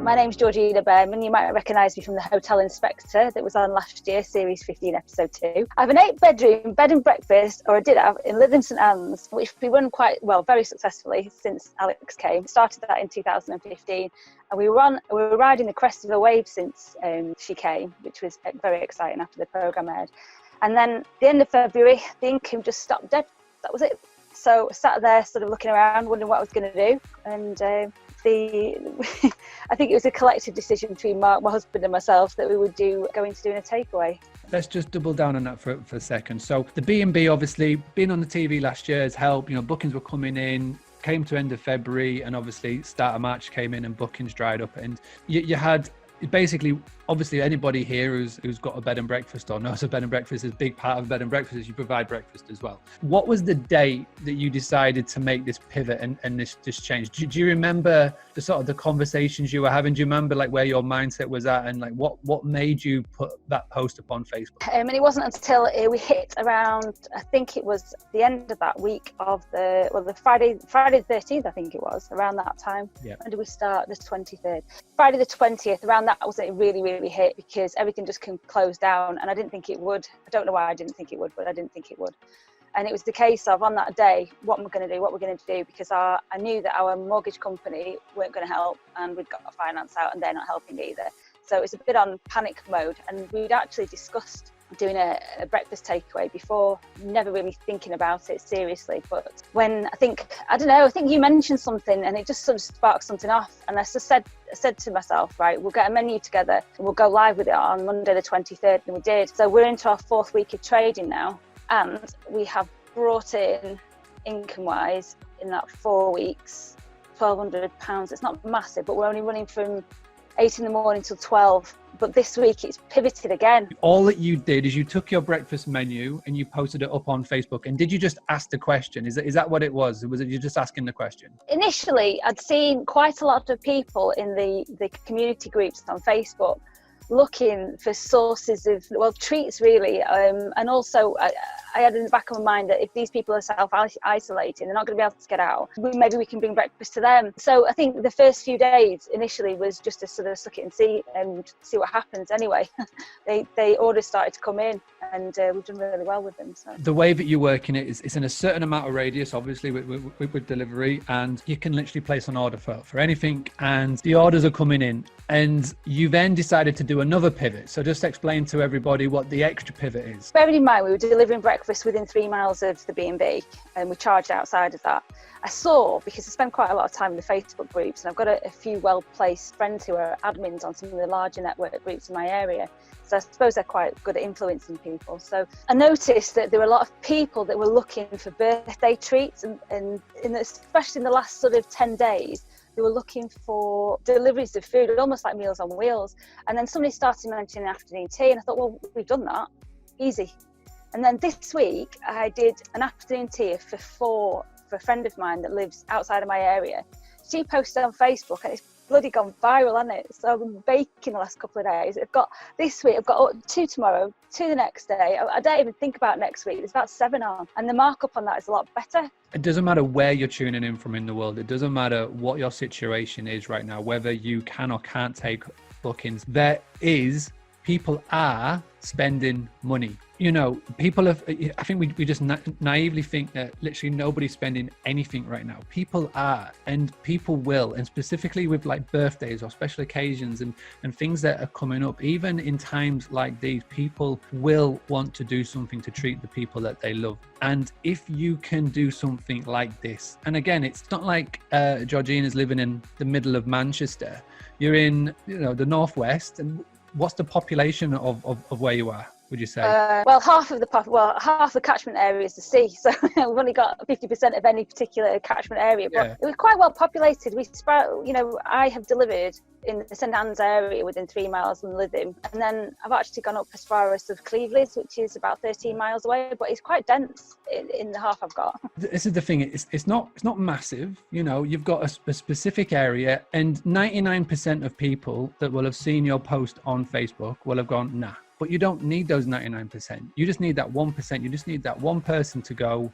My name's Georgina Bearman. You might recognise me from the Hotel Inspector that was on last year, Series 15, Episode 2. I have an 8-bedroom bed and breakfast, or I did have, in Lytham St Anne's, which we run quite well, very successfully since Alex came. Started that in 2015, and we were riding the crest of a wave since she came, which was very exciting after the programme aired. And then at the end of February, the income just stopped dead. That was it. So I sat there sort of looking around, wondering what I was going to do. And I think it was a collective decision between Mark, my husband, and myself that we would go into doing a takeaway. Let's just double down on that for a second. So the B&B, obviously, being on the TV last year has helped. You know, bookings were coming in, came to end of February, and obviously start of March came in and bookings dried up. And you had basically, obviously, anybody here who's got a bed and breakfast or knows a bed and breakfast is a big part of bed and breakfast is you provide breakfast as well. What was the date that you decided to make this pivot and this change? Do you remember the sort of the conversations you were having? Do you remember like where your mindset was at and like what made you put that post up on Facebook? And it wasn't until we hit around, I think it was the end of that week of the Friday the 13th, I think it was, around that time. Yeah. When did we start? The 23rd. Friday the 20th, around that was it really hit because everything just closed down, and I didn't think it would. I don't know why I didn't think it would, but I didn't think it would. And it was the case of, on that day, what we're going to do, because I knew that our mortgage company weren't going to help, and we'd got a finance out and they're not helping either. So it was a bit on panic mode, and we'd actually discussed doing a breakfast takeaway before, never really thinking about it seriously. But when I think you mentioned something and it just sort of sparked something off, and I just said to myself, right, we'll get a menu together and we'll go live with it on Monday the 23rd, and we did. So we're into our 4th week of trading now, and we have brought in, income-wise, in that 4 weeks, £1,200. It's not massive, but we're only running from 8 in the morning till 12. But this week it's pivoted again. All that you did is you took your breakfast menu and you posted it up on Facebook. And did you just ask the question? Is that what it was? Was it you just asking the question? Initially, I'd seen quite a lot of people in the community groups on Facebook looking for sources of, treats really. And also I had in the back of my mind that if these people are self-isolating, they're not going to be able to get out, maybe we can bring breakfast to them. So I think the first few days initially was just to sort of suck it and see what happens anyway. They orders started to come in, and we've done really well with them. So the way that you work in it is it's in a certain amount of radius, obviously with delivery, and you can literally place an order for anything, and the orders are coming in. And you then decided to do another pivot. So just explain to everybody what the extra pivot is. Bearing in mind, we were delivering breakfast within 3 miles of the B&B, and we charged outside of that. I saw, because I spend quite a lot of time in the Facebook groups, and I've got a few well-placed friends who are admins on some of the larger network groups in my area. So I suppose they're quite good at influencing people. So I noticed that there were a lot of people that were looking for birthday treats, and especially in the last sort of 10 days, they were looking for deliveries of food, almost like Meals on Wheels. And then somebody started mentioning afternoon tea, and I thought, well, we've done that, easy. And then this week I did an afternoon tea for a friend of mine that lives outside of my area. She posted on Facebook, and it's bloody gone viral, hasn't it? So I've been baking the last couple of days. I've got 2 tomorrow, 2 the next day. I don't even think about next week. There's about 7 on, and the markup on that is a lot better. It doesn't matter where you're tuning in from in the world. It doesn't matter what your situation is right now, whether you can or can't take bookings. People are spending money. You know, I think we just naively think that literally nobody's spending anything right now. People are, and people will, and specifically with like birthdays or special occasions and things that are coming up, even in times like these, people will want to do something to treat the people that they love. And if you can do something like this, and again, it's not like Georgina's living in the middle of Manchester. You're in, the Northwest, and what's the population of where you are, would you say? Half the catchment area is the sea, so we've only got 50% of any particular catchment area, but it was quite well populated. I have delivered in the St Anne's area within 3 miles from Lytham, and then I've actually gone up as far as Cleveland, which is about 13 miles away, but it's quite dense in the half I've got. This is the thing, it's not massive. You've got a specific area, and 99% of people that will have seen your post on Facebook will have gone, nah. But you don't need those 99%. You just need that 1%. You just need that one person to go,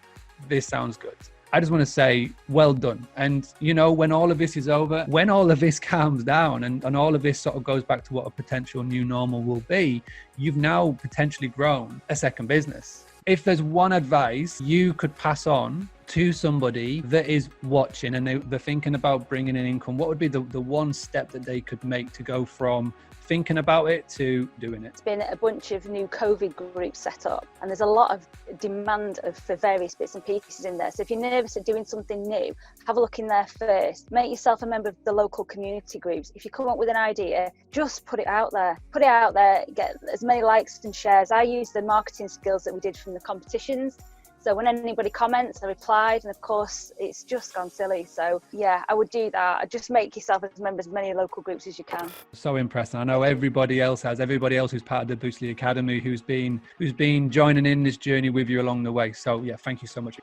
this sounds good. I just want to say, well done. And, you know, when all of this is over, when all of this calms down and all of this sort of goes back to what a potential new normal will be, you've now potentially grown a second business. If there's one advice you could pass on to somebody that is watching and they're thinking about bringing in income, what would be the one step that they could make to go from thinking about it to doing it? It's been a bunch of new COVID groups set up, and there's a lot of demand for various bits and pieces in there. So if you're nervous at doing something new, have a look in there first. Make yourself a member of the local community groups. If you come up with an idea, just put it out there. Put it out there, get as many likes and shares. I use the marketing skills that we did from the competitions. So when anybody comments, I replied, and of course, it's just gone silly. So yeah, I would do that. I'd just make yourself as members of as many local groups as you can. So impressed. I know everybody else who's part of the Boostly Academy, who's been joining in this journey with you along the way. So yeah, thank you so much.